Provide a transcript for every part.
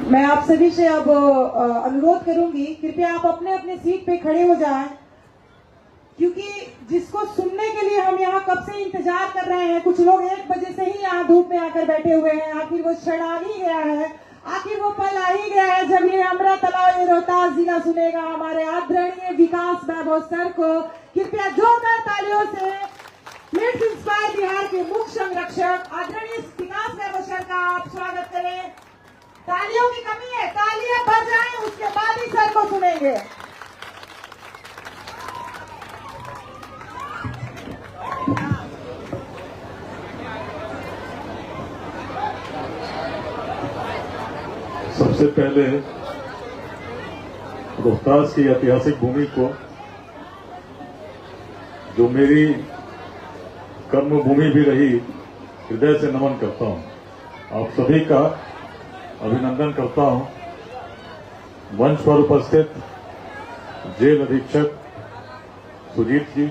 मैं आप सभी से अब अनुरोध करूंगी, कृपया आप अपने अपने सीट पे खड़े हो जाएं, क्योंकि जिसको सुनने के लिए हम यहाँ कब से इंतजार कर रहे हैं। कुछ लोग 1 बजे से ही यहाँ धूप में आकर बैठे हुए हैं। आखिर वो क्षण आ ही गया है, आखिर वो पल आ ही गया है जब ये अमृतलाल ये रोहतास जिला सुनेगा हमारे आदरणीय विकास वैभव सर को। कृपया जोरदार तालियों से लेट्स इंस्पायर बिहार के मुख्य संरक्षक आदरणीय विकास वैभव सर का आप स्वागत करें। तालियों की कमी है, तालियां बजाएं, उसके बाद ही सर को सुनेंगे। सबसे पहले रोहतास की ऐतिहासिक भूमि को, जो मेरी कर्म भूमि भी रही, हृदय से नमन करता हूं। आप सभी का अभिनंदन करता हूं। मंच पर उपस्थित जेल अधीक्षक सुजीत जी,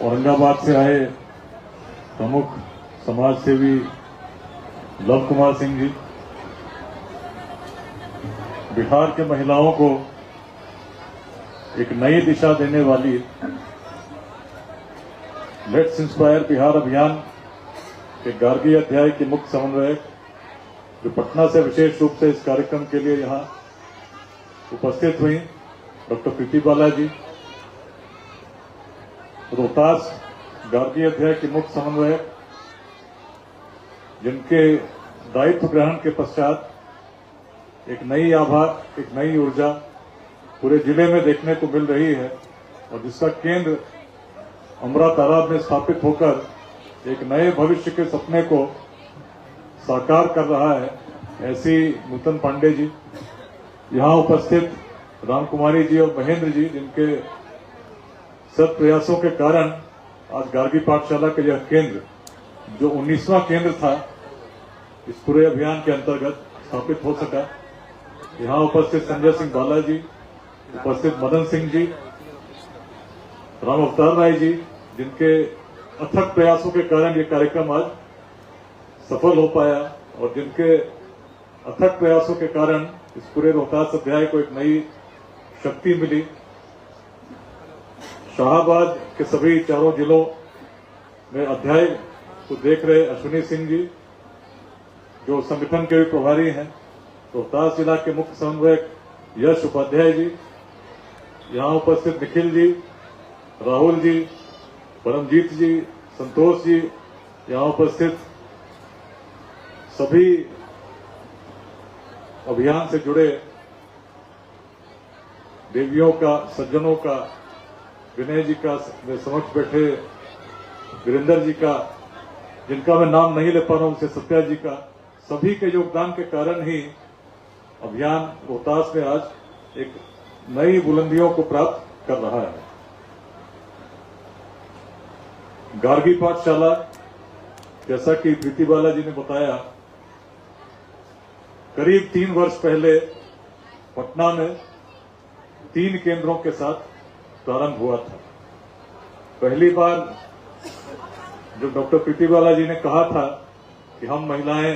औरंगाबाद से आए प्रमुख समाज सेवी लव कुमार सिंह जी, बिहार के महिलाओं को एक नई दिशा देने वाली लेट्स इंस्पायर बिहार अभियान के गार्गी अध्याय के मुख्य समन्वयक, जो पटना से विशेष रूप से इस कार्यक्रम के लिए यहां उपस्थित हुई, डॉक्टर प्रीति बाला जी, रोहतास गार्गी अध्याय के मुख्य समन्वयक, जिनके दायित्व ग्रहण के पश्चात एक नई आभा, एक नई ऊर्जा पूरे जिले में देखने को मिल रही है और जिसका केंद्र अमरा तालाब में स्थापित होकर एक नए भविष्य के सपने को साकार कर रहा है, ऐसी नूतन पांडे जी, यहां उपस्थित राम कुमारी जी और महेंद्र जी, जिनके सत प्रयासों के कारण आज गार्गी पाठशाला का यह केंद्र, जो 19वां केंद्र था इस पूरे अभियान के अंतर्गत, स्थापित हो सका। यहां उपस्थित संजय सिंह बाला जी, उपस्थित मदन सिंह जी, राम अवतार राय जी, जिनके अथक प्रयासों के कारण ये कार्यक्रम आज सफल हो पाया और जिनके अथक प्रयासों के कारण इस पूरे रोहतास अध्याय को एक नई शक्ति मिली। शाहाबाद के सभी चारों जिलों में अध्याय को देख रहे अश्विनी सिंह जी, जो संगठन के भी प्रभारी हैं, रोहतास जिला के मुख्य समन्वयक यश उपाध्याय जी, यहां उपस्थित निखिल जी, राहुल जी, परमजीत जी, संतोष जी, यहां उपस्थित सभी अभियान से जुड़े देवियों का, सज्जनों का, विनय जी का, मेरे समक्ष बैठे वीरेंद्र जी का, जिनका मैं नाम नहीं ले पा रहा हूं, उनसे सत्या जी का, सभी के योगदान के कारण ही अभियान रोहतास में आज एक नई बुलंदियों को प्राप्त कर रहा है। गार्गी पाठशाला, जैसा कि प्रीति बाला जी ने बताया, करीब 3 वर्ष पहले पटना में 3 केंद्रों के साथ प्रारंभ हुआ था। पहली बार जब डॉक्टर प्रीति बाला जी ने कहा था कि हम महिलाएं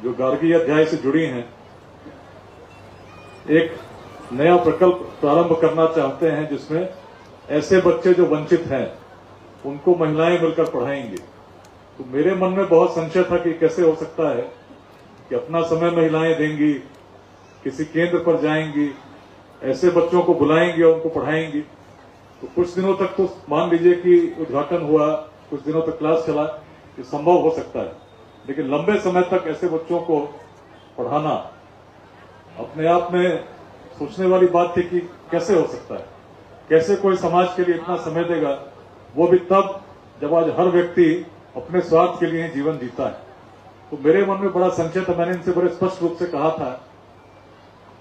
जो गार्गी अध्याय से जुड़ी हैं, एक नया प्रकल्प प्रारंभ करना चाहते हैं जिसमें ऐसे बच्चे जो वंचित हैं उनको महिलाएं मिलकर पढ़ाएंगी, तो मेरे मन में बहुत संशय था कि कैसे हो सकता है कि अपना समय महिलाएं देंगी, किसी केंद्र पर जाएंगी, ऐसे बच्चों को बुलाएंगी और उनको पढ़ाएंगी। तो कुछ दिनों तक तो मान लीजिए कि उद्घाटन हुआ, कुछ दिनों तक क्लास चला, ये संभव हो सकता है, लेकिन लंबे समय तक ऐसे बच्चों को पढ़ाना अपने आप में सोचने वाली बात थी कि कैसे हो सकता है, कैसे कोई समाज के लिए इतना समय देगा, वो भी तब जब आज हर व्यक्ति अपने स्वार्थ के लिए जीवन जीता है। तो मेरे मन में बड़ा संशय था। मैंने इनसे बड़े स्पष्ट रूप से कहा था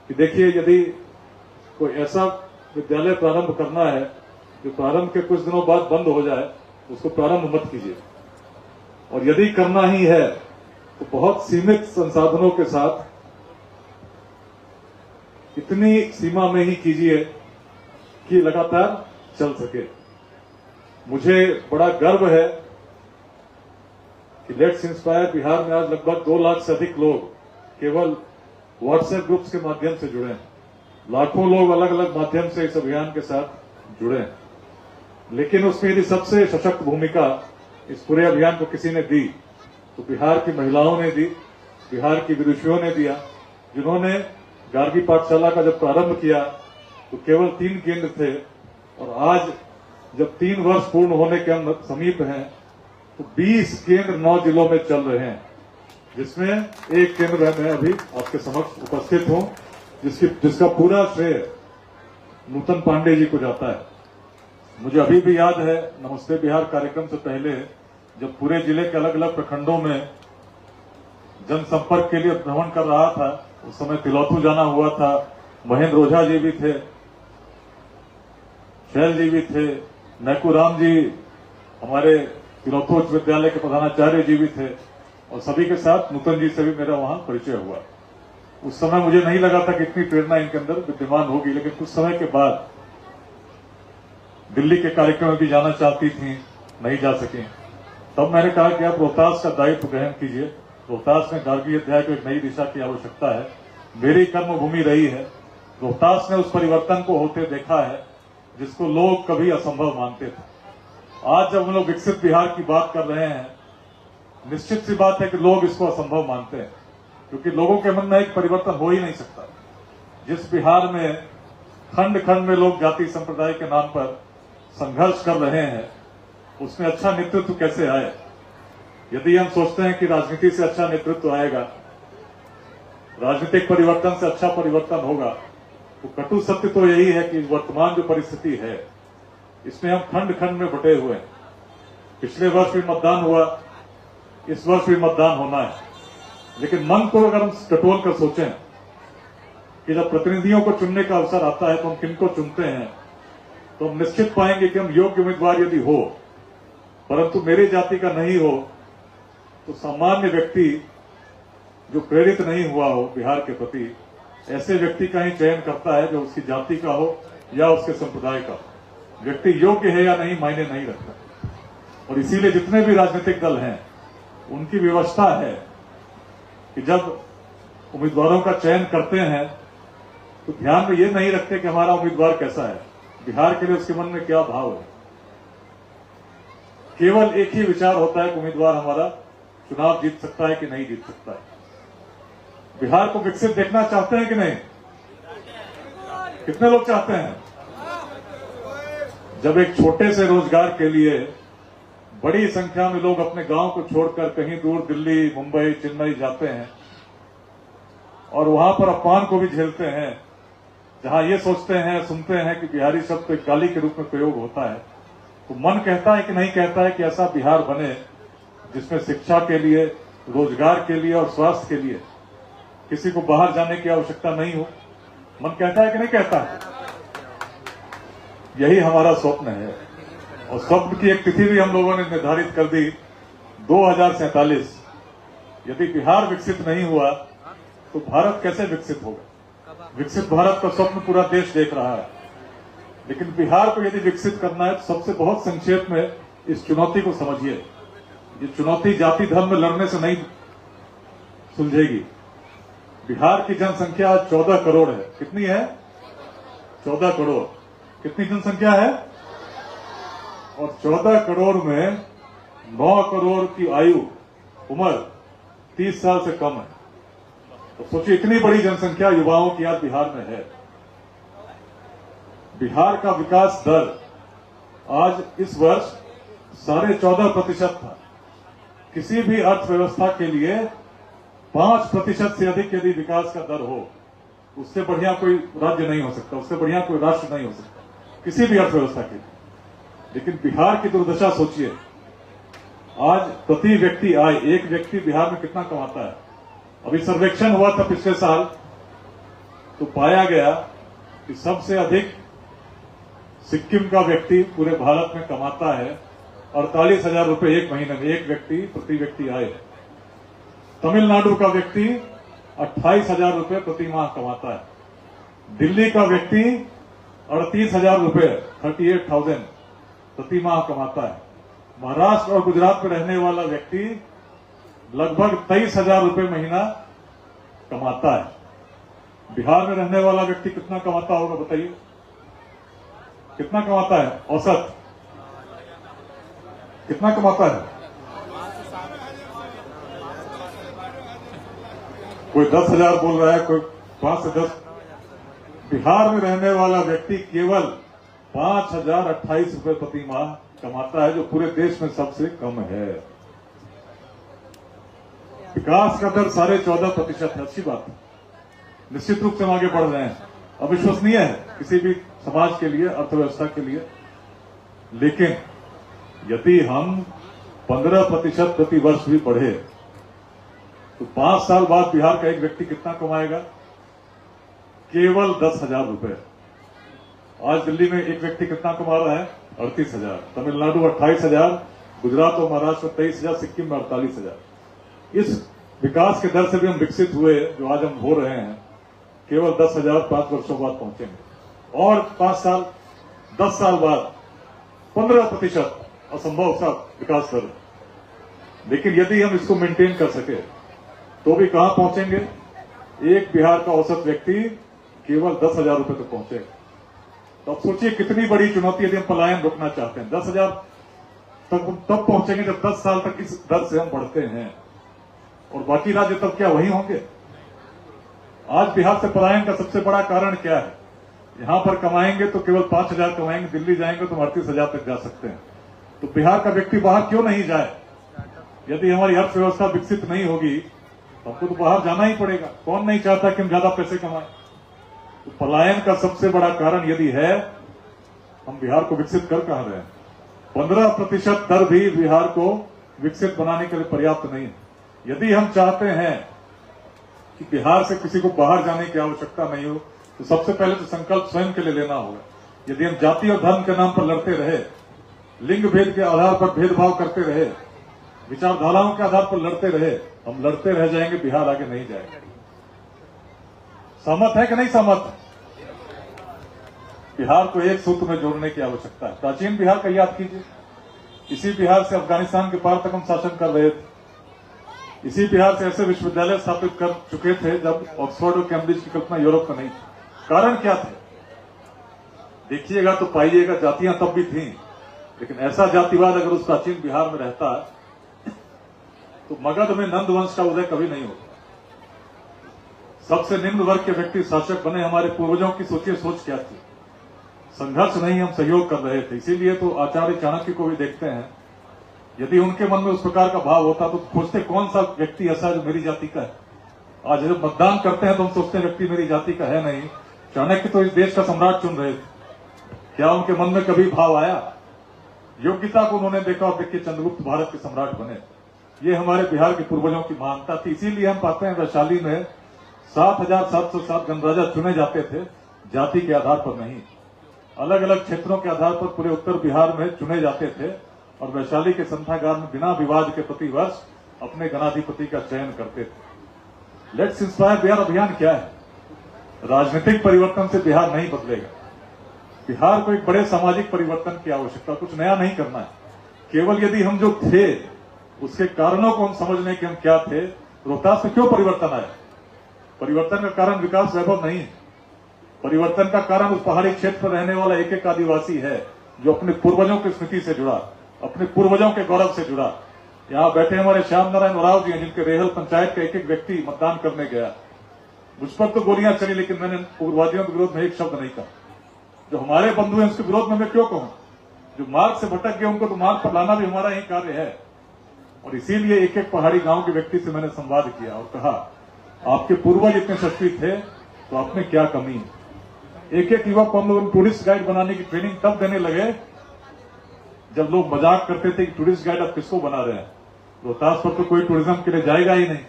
कि देखिए, यदि कोई ऐसा विद्यालय प्रारंभ करना है जो प्रारंभ के कुछ दिनों बाद बंद हो जाए, उसको प्रारंभ मत कीजिए, और यदि करना ही है तो बहुत सीमित संसाधनों के साथ, इतनी सीमा में ही कीजिए कि लगातार चल सके। मुझे बड़ा गर्व है कि लेट्स इंस्पायर बिहार में आज लगभग 2 लाख से अधिक लोग केवल व्हाट्सएप ग्रुप्स के माध्यम से जुड़े हैं। लाखों लोग अलग अलग माध्यम से इस अभियान के साथ जुड़े हैं, लेकिन उसमें यदि सबसे सशक्त भूमिका इस पूरे अभियान को किसी ने दी तो बिहार की महिलाओं ने दी, बिहार की विदुषियों ने दिया, जिन्होंने गार्गी पाठशाला का जब प्रारंभ किया तो केवल 3 केंद्र थे, और आज जब 3 वर्ष पूर्ण होने के हम समीप हैं तो 20 केंद्र 9 जिलों में चल रहे हैं, जिसमें एक केंद्र मैं अभी आपके समक्ष उपस्थित हूं, जिसका पूरा श्रेय नूतन पांडे जी को जाता है। मुझे अभी भी याद है, नमस्ते बिहार कार्यक्रम से पहले जब पूरे जिले के अलग अलग प्रखंडों में जनसंपर्क के लिए भ्रमण कर रहा था, उस समय तिलौथू जाना हुआ था, महेंद्र ओझा जी भी थे, शैल जी भी थे, नैकूराम जी हमारे तिलौथू उच्च विद्यालय के प्रधानाचार्य जी भी थे, और सभी के साथ नूतन जी से भी मेरा वहां परिचय हुआ। उस समय मुझे नहीं लगा था कि इतनी प्रेरणा इनके अंदर विद्यमान होगी, लेकिन कुछ समय के बाद दिल्ली के कार्यक्रम में भी जाना चाहती थी, नहीं जा सकी। तब मैंने कहा कि आप रोहतास का दायित्व ग्रहण कीजिए। रोहतास में गार्गी अध्याय को एक नई दिशा की आवश्यकता है, मेरी कर्मभूमि रही है। रोहतास ने उस परिवर्तन को होते देखा है जिसको लोग कभी असंभव मानते थे। आज जब हम लोग विकसित बिहार की बात कर रहे हैं, निश्चित सी बात है कि लोग इसको असंभव मानते हैं, क्योंकि लोगों के मन में एक परिवर्तन हो ही नहीं सकता। जिस बिहार में खंड खंड में लोग जाति संप्रदाय के नाम पर संघर्ष कर रहे हैं, उसमें अच्छा नेतृत्व कैसे आए? यदि हम सोचते हैं कि राजनीति से अच्छा नेतृत्व आएगा, राजनीतिक परिवर्तन से अच्छा परिवर्तन होगा, तो कटु सत्य तो यही है कि वर्तमान जो परिस्थिति है इसमें हम खंड खंड में बटे हुए हैं। पिछले वर्ष भी मतदान हुआ, इस वर्ष भी मतदान होना है, लेकिन मन को अगर हम टटोल कर सोचें कि जब प्रतिनिधियों को चुनने का अवसर आता है तो हम किनको चुनते हैं, तो हम निश्चित पाएंगे कि हम योग्य उम्मीदवार यदि हो, परंतु मेरी जाति का नहीं हो, तो सामान्य व्यक्ति जो प्रेरित नहीं हुआ हो बिहार के प्रति, ऐसे व्यक्ति का ही चयन करता है जो उसकी जाति का हो या उसके संप्रदाय का। व्यक्ति योग्य है या नहीं मायने नहीं रखता, और इसीलिए जितने भी राजनीतिक दल हैं उनकी व्यवस्था है कि जब उम्मीदवारों का चयन करते हैं तो ध्यान में ये नहीं रखते कि हमारा उम्मीदवार कैसा है, बिहार के लिए उसके मन में क्या भाव है। केवल एक ही विचार होता है कि उम्मीदवार हमारा चुनाव जीत सकता है कि नहीं जीत सकता है। बिहार को विकसित देखना चाहते हैं कि नहीं? कितने लोग चाहते हैं? जब एक छोटे से रोजगार के लिए बड़ी संख्या में लोग अपने गांव को छोड़कर कहीं दूर दिल्ली, मुंबई, चेन्नई जाते हैं और वहां पर अपमान को भी झेलते हैं, जहां ये सोचते हैं, सुनते हैं कि बिहारी शब्द तो एक गाली के रूप में प्रयोग होता है, तो मन कहता है कि नहीं कहता है कि ऐसा बिहार बने जिसमें शिक्षा के लिए, रोजगार के लिए और स्वास्थ्य के लिए किसी को बाहर जाने की आवश्यकता नहीं हो। मन कहता है कि नहीं कहता है? यही हमारा स्वप्न है, और स्वप्न की एक तिथि भी हम लोगों ने निर्धारित कर दी, 2047। यदि बिहार विकसित नहीं हुआ तो भारत कैसे विकसित होगा? विकसित भारत का स्वप्न पूरा देश देख रहा है, लेकिन बिहार को यदि विकसित करना है तो सबसे बहुत संक्षेप में इस चुनौती को समझिए। ये चुनौती जाति धर्म में लड़ने से नहीं सुलझेगी। बिहार की जनसंख्या 14 करोड़ है। कितनी है? 14 करोड़। कितनी जनसंख्या है? और 14 करोड़ में 9 करोड़ की आयु, उम्र 30 साल से कम है। तो सोचिए, इतनी बड़ी जनसंख्या युवाओं की आज बिहार में है। बिहार का विकास दर आज इस वर्ष 14.5% था। किसी भी अर्थव्यवस्था के लिए 5% से अधिक यदि विकास का दर हो, उससे बढ़िया कोई राज्य नहीं हो सकता, उससे बढ़िया कोई राष्ट्र नहीं हो सकता किसी भी अर्थव्यवस्था के लिए। लेकिन बिहार की दुर्दशा सोचिए, आज प्रति व्यक्ति आय, एक व्यक्ति बिहार में कितना कमाता है? अभी सर्वेक्षण हुआ था पिछले साल, तो पाया गया कि सबसे अधिक सिक्किम का व्यक्ति पूरे भारत में कमाता है 48,000 रुपए एक महीने में, एक व्यक्ति प्रति व्यक्ति आय। तमिलनाडु का व्यक्ति 28,000 रुपए प्रति माह कमाता है। दिल्ली का व्यक्ति 38,000 रुपए 38,000 प्रति माह कमाता है। महाराष्ट्र और गुजरात में रहने वाला व्यक्ति लगभग 23,000 रुपये महीना कमाता है। बिहार में रहने वाला व्यक्ति कितना कमाता होगा बताइए, कितना कमाता है औसत, कितना कमाता है? कोई 10,000 बोल रहा है, कोई 5 से 10। बिहार में रहने वाला व्यक्ति केवल 5,028 रुपये प्रति माह कमाता है, जो पूरे देश में सबसे कम है। विकास का दर 14.5% है, अच्छी बात है, निश्चित रूप से हम आगे बढ़ रहे हैं, अविश्वसनीय है किसी भी समाज के लिए, अर्थव्यवस्था के लिए। लेकिन यदि हम 15% प्रति वर्ष भी बढ़े तो 5 साल बाद बिहार का एक व्यक्ति कितना कमाएगा? केवल 10,000 रुपए। आज दिल्ली में एक व्यक्ति कितना कमा रहा है? 38,000। तमिलनाडु 28,000, गुजरात और महाराष्ट्र 23,000, सिक्किम में 48,000। इस विकास के दर से भी हम विकसित हुए जो आज हम हो रहे हैं, केवल 10,000 5 वर्षों बाद पहुंचेंगे। और 5 साल 10 साल बाद 15% असंभव सा विकास दर। लेकिन यदि हम इसको मेंटेन कर सके तो भी कहां पहुंचेंगे? एक बिहार का औसत व्यक्ति केवल 10,000 रुपए तक पहुंचेगा। तो अब सोचिए कितनी बड़ी चुनौती यदि हम पलायन रोकना चाहते हैं। 10,000 तक तब पहुंचेंगे जब 10 साल तक इस दर से हम बढ़ते हैं, और बाकी राज्य तब क्या वही होंगे? आज बिहार से पलायन का सबसे बड़ा कारण क्या है? यहां पर कमाएंगे तो केवल 5,000 कमाएंगे, दिल्ली जाएंगे तो 38,000 तक जा सकते हैं। तो बिहार का व्यक्ति बाहर क्यों नहीं जाए? यदि हमारी अर्थव्यवस्था विकसित नहीं होगी तो हमको तो बाहर जाना ही पड़ेगा। कौन नहीं चाहता कि हम ज्यादा पैसे कमाएं? तो पलायन का सबसे बड़ा कारण यदि है, हम बिहार को विकसित कर कहां रहे हैं? 15% दर भी बिहार को विकसित बनाने के लिए पर्याप्त नहीं है। यदि हम चाहते हैं कि बिहार से किसी को बाहर जाने की आवश्यकता नहीं हो, तो सबसे पहले तो संकल्प स्वयं के लिए लेना होगा। यदि हम जाति और धर्म के नाम पर लड़ते रहे, लिंग भेद के आधार पर भेदभाव करते रहे, विचारधाराओं के आधार पर लड़ते रहे, हम लड़ते रह जाएंगे, बिहार आगे नहीं जाएगा। सहमत है कि नहीं सहमत? बिहार को एक सूत्र में जोड़ने की आवश्यकता है। प्राचीन बिहार का याद कीजिए, इसी बिहार से अफगानिस्तान के पार तक हम शासन कर रहे थे। इसी बिहार से ऐसे विश्वविद्यालय स्थापित कर चुके थे जब ऑक्सफोर्ड और कैम्ब्रिज की कल्पना यूरोप का नहीं थी। कारण क्या थे? देखिएगा तो पाइएगा जातियां तब भी थीं, लेकिन ऐसा जातिवाद अगर उस प्राचीन बिहार में रहता तो मगध में नंद वंश का उदय कभी नहीं होता। सबसे निम्न वर्ग के व्यक्ति शासक बने। हमारे पूर्वजों की सोचिए सोच क्या थी? संघर्ष नहीं, हम सहयोग कर रहे थे। इसीलिए तो आचार्य चाणक्य को भी देखते हैं, यदि उनके मन में उस प्रकार का भाव होता तो खोजते कौन सा व्यक्ति ऐसा है जो मेरी जाति का है। आज जब मतदान करते हैं तो हम सोचते हैं व्यक्ति मेरी जाति का है नहीं। चाणक्य तो इस देश का सम्राट चुन रहे थे। क्या उनके मन में कभी भाव आया? योग्यता को उन्होंने देखा और देखिए चंद्रगुप्त भारत के सम्राट बने। ये हमारे बिहार के पूर्वजों की महानता थी। इसीलिए हम पाते हैं वैशाली में 7,707 गणराजा चुने जाते थे, जाति के आधार पर नहीं, अलग अलग क्षेत्रों के आधार पर पूरे उत्तर बिहार में चुने जाते थे। और वैशाली के संथागार में बिना विवाद के प्रति वर्ष अपने गणाधिपति का चयन करते थे। लेट्स इंस्पायर बिहार अभियान क्या है? राजनीतिक परिवर्तन से बिहार नहीं बदलेगा। बिहार को एक बड़े सामाजिक परिवर्तन की आवश्यकता, कुछ नया नहीं करना है। केवल यदि हम जो थे उसके कारणों को हम समझने कि हम क्या थे। रोहतास में क्यों परिवर्तन आया? परिवर्तन का कारण विकास वैभव नहीं है। परिवर्तन का कारण उस पहाड़ी क्षेत्र पर रहने वाला एक एक आदिवासी है जो अपने पूर्वजों की स्मृति से जुड़ा, अपने पूर्वजों के गौरव से जुड़ा। यहाँ बैठे हमारे श्याम नारायण उरांव जी हैं, जिनके रेहल पंचायत का एक एक व्यक्ति मतदान करने गया। मुझ पर तो गोलियां चली, लेकिन मैंने उग्रवादियों के विरोध में एक शब्द नहीं कहा। जो हमारे बंधु हैं उसके विरोध में मैं क्यों कहूं? जो मार्ग से भटक गए उनको तो मार्ग पर लाना भी हमारा ही कार्य है। और इसीलिए एक एक पहाड़ी गांव के व्यक्ति से मैंने संवाद किया और कहा, आपके पूर्वज इतने शक्ति थे तो आप में क्या कमी है? एक एक युवक को हम लोग टूरिस्ट गाइड बनाने की ट्रेनिंग तब देने लगे जब लोग मजाक करते थे कि टूरिस्ट गाइड आप किसको बना रहे हैं? रोहतास पर तो कोई टूरिज्म के लिए जाएगा ही नहीं,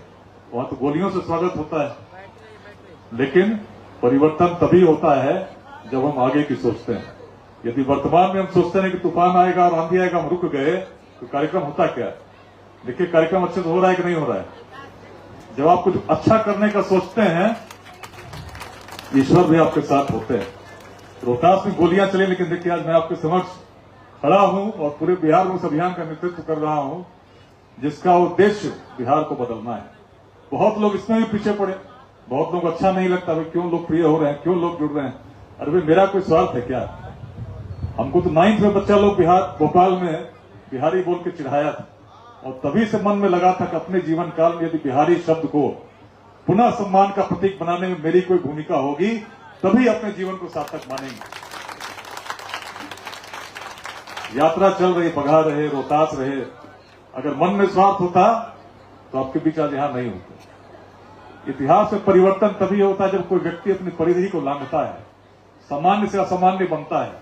वहां तो गोलियों से स्वागत होता है। लेकिन परिवर्तन तभी होता है जब हम आगे की सोचते हैं। यदि वर्तमान में हम सोचते हैं कि तूफान आएगा और आंधी आएगा, हम रुक गए, तो कार्यक्रम होता क्या है? देखिए कार्यक्रम अच्छे से हो रहा है कि नहीं हो रहा है? जब आप कुछ अच्छा करने का सोचते हैं, ईश्वर भी आपके साथ होते हैं। रोहतास में गोलियां चली, लेकिन देखिए आज मैं आपके समक्ष खड़ा हूं और पूरे बिहार में उस अभियान का नेतृत्व कर रहा हूं। जिसका उद्देश्य बिहार को बदलना है। बहुत लोग इसमें भी पीछे पड़े, बहुत लोग अच्छा नहीं लगता, भाई क्यों लोग प्रिय हो रहे हैं, क्यों लोग जुड़ रहे हैं। अरे भाई मेरा कोई स्वार्थ है क्या? हमको तो 9th में बच्चा लोग बिहार भोपाल में बिहारी बोल के चिढ़ाया था, और तभी से मन में लगा था कि अपने जीवन काल में यदि बिहारी शब्द को पुनः सम्मान का प्रतीक बनाने में मेरी कोई भूमिका होगी, तभी अपने जीवन को सार्थक मानेंगे। यात्रा चल रही, बघा रहे, रोहतास रहे, अगर मन में स्वार्थ होता तो आपके बीच आज यहां नहीं होते। इतिहास में परिवर्तन तभी होता है जब कोई व्यक्ति अपनी परिधि को लांघता है, सामान्य से असामान्य बनता है,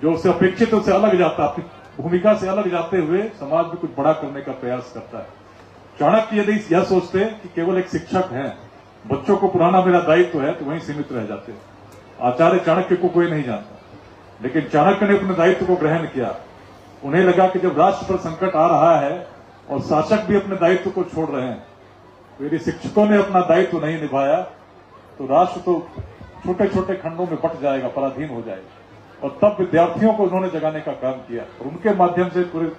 जो उससे अपेक्षित उससे अलग जाता है, अपनी भूमिका से अलग जाते हुए समाज में कुछ बड़ा करने का प्रयास करता है। चाणक्य यदि यह सोचते कि केवल एक शिक्षक है, बच्चों को पढ़ाना मेरा दायित्व है, तो वहीं सीमित रह जाते। आचार्य चाणक्य को कोई नहीं जानता, लेकिन चाणक्य ने अपने दायित्व को ग्रहण किया। उन्हें लगा कि जब राष्ट्र पर संकट आ रहा है और शासक भी अपने दायित्व को छोड़ रहे हैं, तो यदि शिक्षकों ने अपना दायित्व नहीं निभाया तो राष्ट्र तो छोटे छोटे खंडों में बंट जाएगा, पराधीन हो जाएगा। और तब विद्यार्थियों को उन्होंने जगाने का काम किया, और उनके माध्यम से पूरे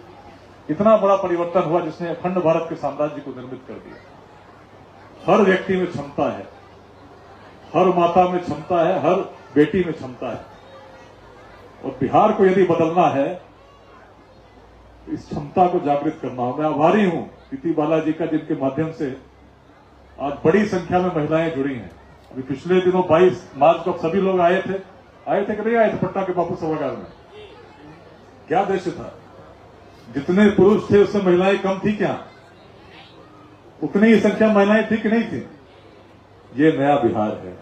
इतना बड़ा परिवर्तन हुआ जिसने अखंड भारत के साम्राज्य को निर्मित कर दिया। हर व्यक्ति में क्षमता है, हर माता में क्षमता है, हर बेटी में क्षमता है, और बिहार को यदि बदलना है इस क्षमता को जागृत करना हो। मैं आभारी हूं प्रीति बालाजी का, जिनके माध्यम से आज बड़ी संख्या में महिलाएं जुड़ी हैं। अभी पिछले दिनों 22 मार्च को सभी लोग आए थे कि नहीं आए थे पटना के बापू सभागार में? क्या दृश्य था! जितने पुरुष थे उससे महिलाएं कम थी क्या? उतनी ही संख्या महिलाएं थी कि नहीं थी? ये नया बिहार है,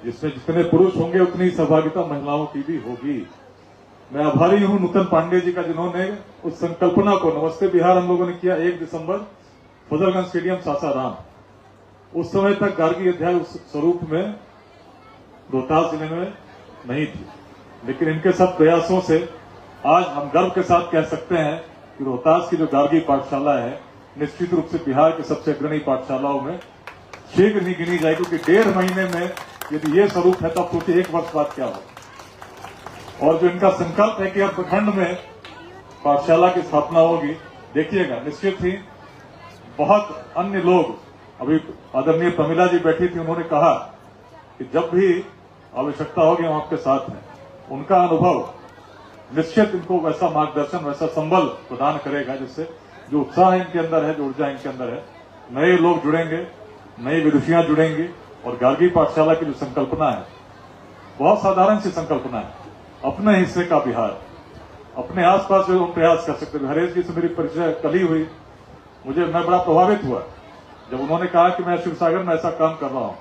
जिसमें जितने पुरुष होंगे उतनी सहभागिता महिलाओं की भी होगी। मैं आभारी हूं नूतन पांडे जी का, जिन्होंने उस संकल्पना को नमस्ते बिहार हम लोगों ने किया 1 दिसंबर फजलगंज स्टेडियम सासाराम। उस समय तक गार्गी अध्याय उस स्वरूप में रोहतास जिले में नहीं थी, लेकिन इनके सब प्रयासों से आज हम गर्व के साथ कह सकते हैं कि रोहतास की जो गार्गी पाठशाला है निश्चित रूप से बिहार के सबसे अग्रणी पाठशालाओं में शीघ्र नहीं गिनी जाएगी, क्योंकि 1.5 महीने में यदि ये स्वरूप है तब सोचिए 1 वर्ष बाद क्या हो। और जो इनका संकल्प है कि अब प्रखंड में पाठशाला की स्थापना होगी, देखिएगा निश्चित ही बहुत अन्य लोग, अभी आदरणीय प्रमिला जी बैठी थी, उन्होंने कहा कि जब भी आवश्यकता होगी हम आपके साथ हैं। उनका अनुभव निश्चित इनको वैसा मार्गदर्शन, वैसा संबल प्रदान करेगा जिससे जो उत्साह इनके अंदर है, जो ऊर्जा इनके अंदर है, नए लोग जुड़ेंगे, नई विदुषियां जुड़ेंगी। और गार्गी पाठशाला की जो संकल्पना है बहुत साधारण सी संकल्पना है, अपने हिस्से का बिहार, अपने आसपास जो हम प्रयास कर सकते हैं। हरेश जी से मेरी परिचय कल ही हुई, मैं बड़ा प्रभावित हुआ जब उन्होंने कहा कि मैं शिवसागर में ऐसा काम कर रहा हूं।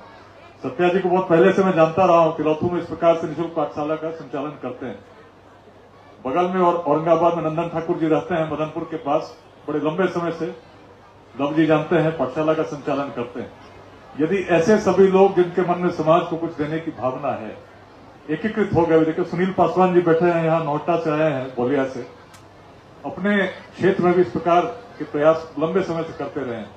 सत्या जी को बहुत पहले से मैं जानता रहा हूं, तिलौथू में इस प्रकार से निःशुल्क पाठशाला का संचालन करते हैं। बगल में और औरंगाबाद में नंदन ठाकुर जी रहते हैं, मदनपुर के पास, बड़े लंबे समय से लव जी जानते हैं, पाठशाला का संचालन करते हैं। यदि ऐसे सभी लोग जिनके मन में समाज को कुछ देने की भावना है एकीकृत हो गए। देखिए सुनील पासवान जी बैठे हैं यहाँ, नोएडा से आए हैं, बोलिया से, अपने क्षेत्र में भी इस प्रकार के प्रयास लंबे समय से करते रहे हैं,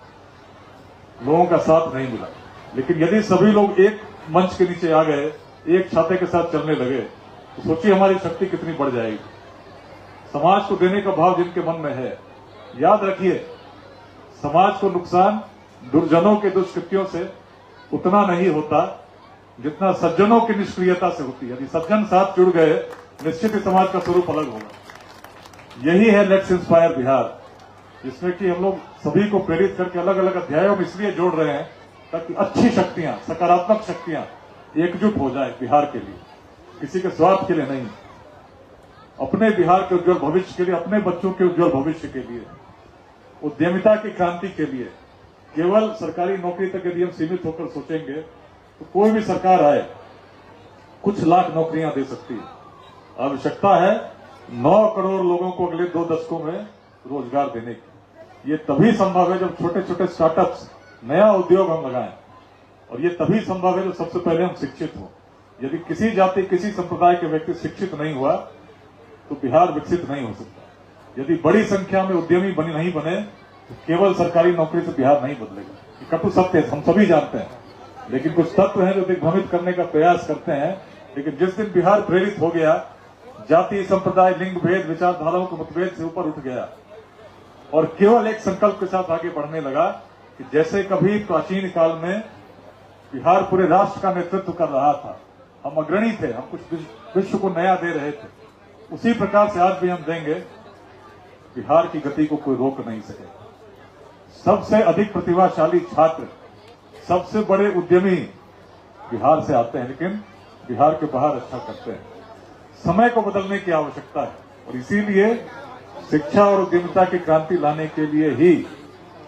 लोगों का साथ नहीं मिला। लेकिन यदि सभी लोग एक मंच के नीचे आ गए, एक छाते के साथ चलने लगे, तो सोचिए हमारी शक्ति कितनी बढ़ जाएगी। समाज को देने का भाव जिनके मन में है, याद रखिए समाज को नुकसान दुर्जनों के दुष्कृत्यों से उतना नहीं होता जितना सज्जनों की निष्क्रियता से होती है। यदि सज्जन साथ जुड़ गए, निश्चित ही समाज का स्वरूप अलग होगा। यही है लेट्स इंस्पायर बिहार, जिसमें कि हम लोग सभी को प्रेरित करके अलग अलग अध्यायों में इसलिए जोड़ रहे हैं ताकि अच्छी शक्तियां, सकारात्मक शक्तियां एकजुट हो जाए बिहार के लिए, किसी के स्वार्थ के लिए नहीं, अपने बिहार के उज्जवल भविष्य के लिए, अपने बच्चों के उज्जवल भविष्य के लिए, उद्यमिता की क्रांति के लिए। केवल सरकारी नौकरी तक यदि हम सीमित होकर सोचेंगे तो कोई भी सरकार आए कुछ लाख नौकरियां दे सकती है। आवश्यकता है 9 करोड़ लोगों को अगले 2 दशकों में रोजगार देने की। ये तभी संभव है जब छोटे छोटे स्टार्टअप्स, नया उद्योग हम लगाएं, और ये तभी संभव है जब सबसे पहले हम शिक्षित हों। यदि किसी जाति, किसी संप्रदाय के व्यक्ति शिक्षित नहीं हुआ तो बिहार विकसित नहीं हो सकता। यदि बड़ी संख्या में उद्यमी नहीं बने तो केवल सरकारी नौकरी से बिहार नहीं बदलेगा। ये कटु सत्य है, हम सभी जानते हैं, लेकिन कुछ तत्व हैं जो दिग्भ्रमित करने का प्रयास करते हैं। लेकिन जिस दिन बिहार प्रेरित हो गया, जाति, संप्रदाय, लिंग भेद, विचारधाराओं के मतभेद से ऊपर उठ गया, और केवल एक संकल्प के साथ आगे बढ़ने लगा कि जैसे कभी प्राचीन काल में बिहार पूरे राष्ट्र का नेतृत्व कर रहा था, हम अग्रणी थे, हम कुछ विश्व को नया दे रहे थे, उसी प्रकार से आज भी हम देंगे। बिहार की गति को कोई रोक नहीं सके। सबसे अधिक प्रतिभाशाली छात्र, सबसे बड़े उद्यमी बिहार से आते हैं, लेकिन बिहार के बाहर अच्छा करते हैं। समय को बदलने की आवश्यकता है और इसीलिए शिक्षा और उद्यमिता की क्रांति लाने के लिए ही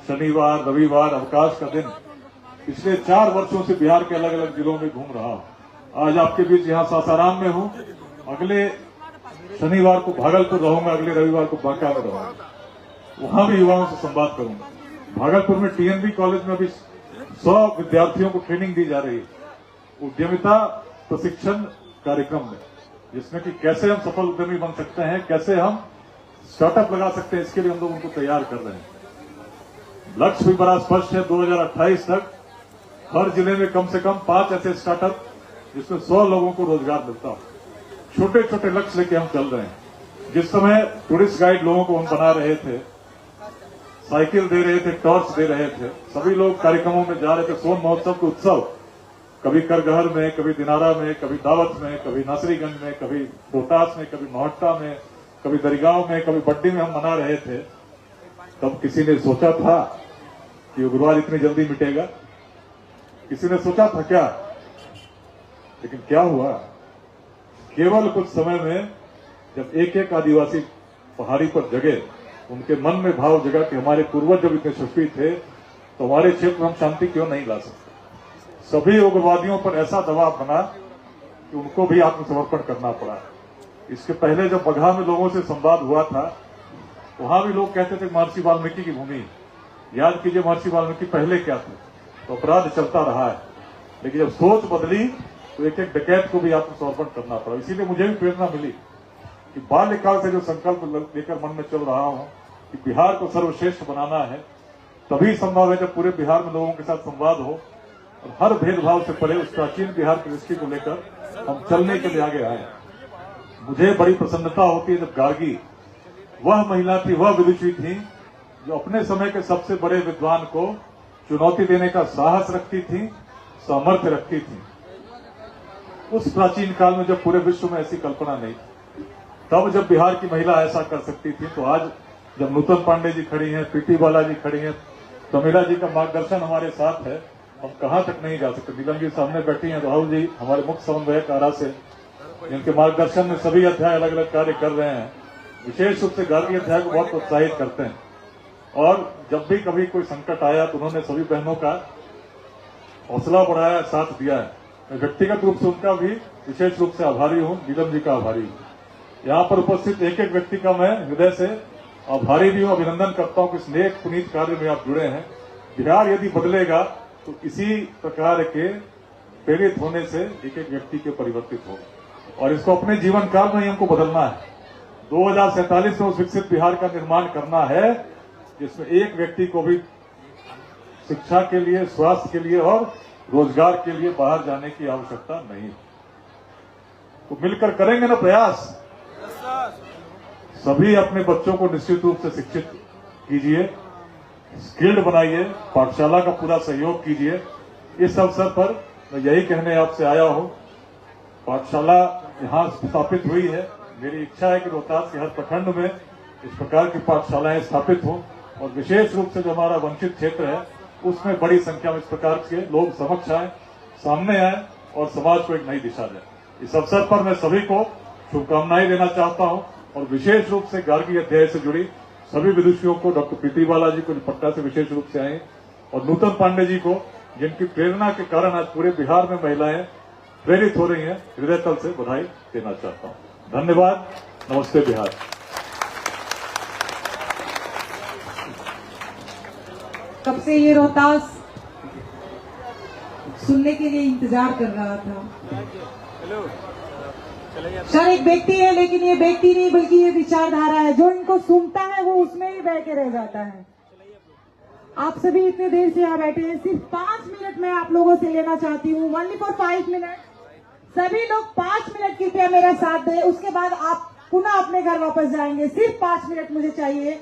शनिवार रविवार अवकाश का दिन पिछले 4 वर्षों से बिहार के अलग अलग जिलों में घूम रहा हूं। आज आपके बीच यहां सासाराम में हूं, अगले शनिवार को भागलपुर रहूंगा, अगले रविवार को बांका में रहूंगा, वहां भी युवाओं से संवाद करूंगा। भागलपुर में टीएनबी कॉलेज में अभी 100 विद्यार्थियों को ट्रेनिंग दी जा रही है उद्यमिता प्रशिक्षण कार्यक्रम में, जिसमें कि कैसे हम सफल उद्यमी बन सकते हैं, कैसे हम स्टार्टअप लगा सकते हैं, इसके लिए हम लोग उनको तैयार कर रहे हैं। लक्ष्य भी बड़ा स्पष्ट है, 2028 तक हर जिले में कम से कम 5 ऐसे स्टार्टअप जिसमें 100 लोगों को रोजगार मिलता हो। छोटे छोटे लक्ष्य लेके हम चल रहे हैं। जिस समय टूरिस्ट गाइड लोगों को हम बना रहे थे, साइकिल दे रहे थे, टॉर्च दे रहे थे, सभी लोग कार्यक्रमों में जा रहे थे। सोन महोत्सव के उत्सव कभी करगहर में, कभी दिनारा में, कभी दावत में, कभी नासरीगंज में, कभी रोहतास में, कभी नौहट्टा में, कभी दरिगांव में, कभी बड्डी में हम मना रहे थे। तब किसी ने सोचा था कि उग्रवाद इतनी जल्दी मिटेगा? किसी ने सोचा था क्या? लेकिन क्या हुआ, केवल कुछ समय में जब एक एक आदिवासी पहाड़ी पर जगे, उनके मन में भाव जगा कि हमारे पूर्वज जब इतने शक्ति थे तो हमारे क्षेत्र में हम शांति क्यों नहीं ला सकते। सभी उग्रवादियों पर ऐसा दबाव बना कि उनको भी आत्मसमर्पण करना पड़ा। इसके पहले जब बगहा में लोगों से संवाद हुआ था, वहां भी लोग कहते थे महर्षि वाल्मीकि की भूमि। याद कीजिए महर्षि वाल्मीकि पहले क्या थे, तो अपराध चलता रहा है, लेकिन जब सोच बदली तो एक एक डकैत को भी आत्मसमर्पण करना पड़ा। इसीलिए मुझे भी प्रेरणा मिली कि बाल्यकाल से जो संकल्प लेकर मन में चल रहा हूं कि बिहार को सर्वश्रेष्ठ बनाना है, तभी संभव है जब पूरे बिहार में लोगों के साथ संवाद हो और हर भेदभाव से परे उस प्राचीन बिहार की दृष्टि को लेकर हम चलने के लिए आगे आए। मुझे बड़ी प्रसन्नता होती है जब गार्गी वह महिला थी, वह विदुषी थी जो अपने समय के सबसे बड़े विद्वान को चुनौती देने का साहस रखती थी, सामर्थ्य रखती थी। उस प्राचीन काल में जब पूरे विश्व में ऐसी कल्पना नहीं, तब जब बिहार की महिला ऐसा कर सकती थी, तो आज जब नूतन पांडे जी खड़ी हैं, पीटी बाला जी खड़ी हैं, तमिला जी का मार्गदर्शन हमारे साथ है, हम कहां तक नहीं जा सकते। नीलम जी सामने बैठी हैं, राहुल जी हमारे मुख्य समन्वयक आरा से, जिनके मार्गदर्शन में सभी अध्याय अलग अलग कार्य कर रहे हैं, विशेष रूप से गार्गी अध्याय को बहुत प्रोत्साहित करते हैं। और जब भी कभी कोई संकट आया तो उन्होंने सभी बहनों का हौसला बढ़ाया, साथ दिया है। मैं व्यक्तिगत रूप से उनका भी विशेष रूप से आभारी हूं, नीलम जी का आभारी हूं। यहाँ पर उपस्थित एक एक व्यक्ति का मैं हृदय से आभारी भी हूं, अभिनंदन करता हूं कि इस नेक पुनीत कार्य में आप जुड़े हैं। बिहार यदि बदलेगा तो इसी प्रकार के प्रेरित होने से एक एक व्यक्ति के परिवर्तित होगा और इसको अपने जीवन काल में ही हमको बदलना है। 2047 में उस विकसित बिहार का निर्माण करना है जिसमें एक व्यक्ति को भी शिक्षा के लिए, स्वास्थ्य के लिए और रोजगार के लिए बाहर जाने की आवश्यकता नहीं। तो मिलकर करेंगे ना प्रयास। सभी अपने बच्चों को निश्चित रूप से शिक्षित कीजिए, स्किल्ड बनाइए, पाठशाला का पूरा सहयोग कीजिए। इस अवसर पर मैं यही कहने आपसे आया हूं, पाठशाला यहां स्थापित हुई है। मेरी इच्छा है कि रोहतास के हर प्रखंड में इस प्रकार की पाठशालाएं स्थापित हों और विशेष रूप से जो हमारा वंचित क्षेत्र है उसमें बड़ी संख्या में इस प्रकार के लोग समक्ष आए, सामने आए और समाज को एक नई दिशा दें। इस अवसर पर मैं सभी को शुभकामनाएं देना चाहता हूं और विशेष रूप से गार्गी अध्याय से जुड़ी सभी विदुषियों को, डॉक्टर प्रीति बाला जी को जो पटना से विशेष रूप से आए, और नूतन पांडे जी को जिनकी प्रेरणा के कारण आज पूरे बिहार में महिलाएं प्रेरित हो रही हैं, हृदय तल से बधाई देना चाहता हूं। धन्यवाद। नमस्ते बिहार। कब से ये रोहतास सुनने के लिए इंतजार कर रहा था। सर एक व्यक्ति है, लेकिन ये व्यक्ति नहीं बल्कि ये विचारधारा है। जो इनको सुनता है वो उसमें ही बह के रह जाता है। आप सभी इतने देर से यहाँ बैठे हैं, सिर्फ 5 मिनट मैं आप लोगों से लेना चाहती हूँ। Only for 5 minute. सभी लोग 5 मिनट कृपया मेरा साथ दें, उसके बाद आप पुनः अपने घर वापस जाएंगे। सिर्फ 5 मिनट मुझे चाहिए।